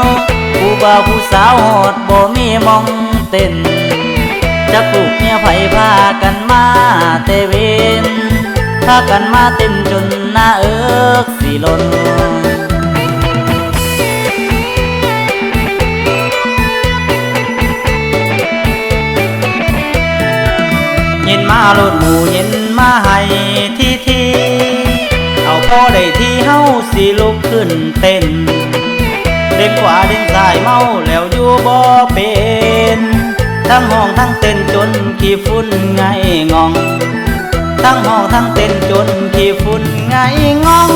วผู้บ่าวผู้สาวโหดบ่มีมองเต้นจักลูกเมียไผพากันมาเตเวนพากันมาเต้นจนหน้าเอิกสิหล่นเย็นมาโลดหมู่เย็นมาให้ทีเอาพอได้ที่เฮาสิลุกขึ้นเต้นเด้งขวาเด้งซ้ายเมาแล้วอยู่บ่เป็นทั้งห้องทั้งเต้นจนขี้ฝุ่นไงงองทั้งห้องทั้งเต้นจนขี้ฝุ่นไงงอง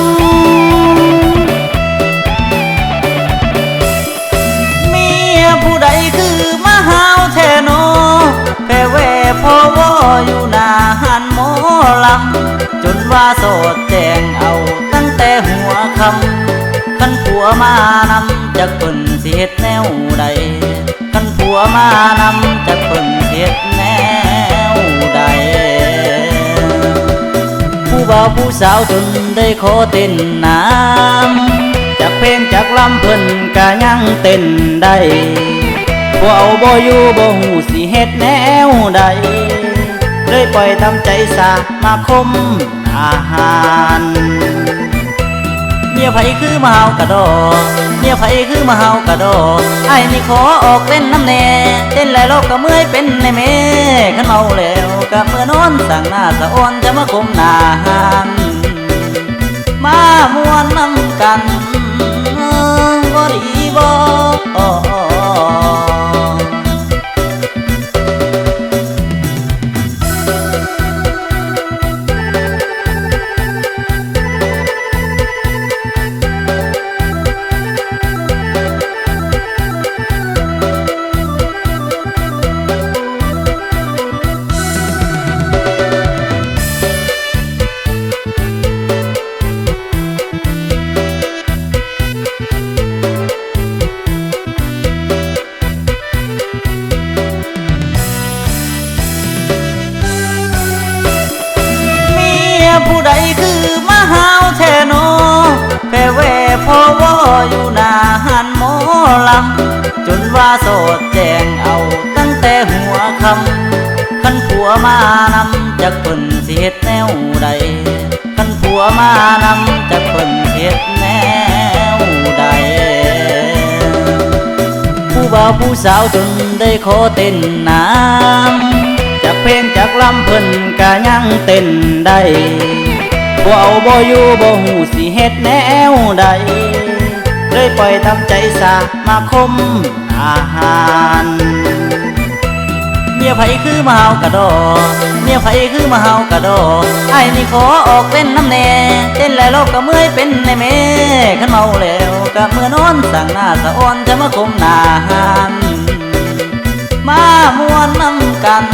เมียผู้ใดคือมาหาวแทโนแพ่แว่พอวออยู่หน้าหันหมอลำจนว่าโสดแจงเอาตั้งแต่หัวคำคันผัวมานำจากเพิ่นสิเฮ็ดแนวใดคันผัวมานำจากเพิ่นสิเฮ็ดแนวใดผู้บ่าวผู้สาวจนได้ขอเต้นน้ำจากเพลงจากลำเพิ่นก็ยังเต้นได้บ่เอาบ่อยู่บ่หูสิเฮ็ดแนวใดเลยปล่อยทำใจสามาคมอาหารเมียไผคือมาเฮากะดอเมียไผคือมาเฮากะดอไอ้นี่ขอออกเต้นน้ำแน่เต้นหลายรอบก็เมื่อยเป็นในเมขันเมาแล้วก็เมื่อนอนสั่งหน้าสะอ่อนจะมาคมหน้าหันมามวนน้ำกันบ่ดีบ่ผู้ใดคือมาหาวแทโนแพ่แว่พอวออยู่หน้าหันหมอลำจนว่าโสดแจงเอาตั้งแต่หัวคำคันผัวมานำจากเพิ่นสิเฮ็ดแนวใดคันผัวมานำจากเพิ่นสิเฮ็ดแนวใดผู้บ่าวผู้สาวจนได้ขอเต้นน้ำจากเพลงจากลำเพิ่นก็ยังเต้นได้บ่เอาบ่อยู่บ่หูสิเฮ็ดแนวใดเลยปล่อยทำใจสามาคมอาหารเมียไผคือมาเฮากะดอเมียไผคือมาเฮากะดอไอ้นี่ขอออกเต้นน้ำแน่เต้นหลายรอบก็เมื่อยเป็นในเมขันเมาแล้วก็เมื่อนอนสั่งหน้าสะอ่อนจะมาคมหน้าหันมามวนน้ำกัน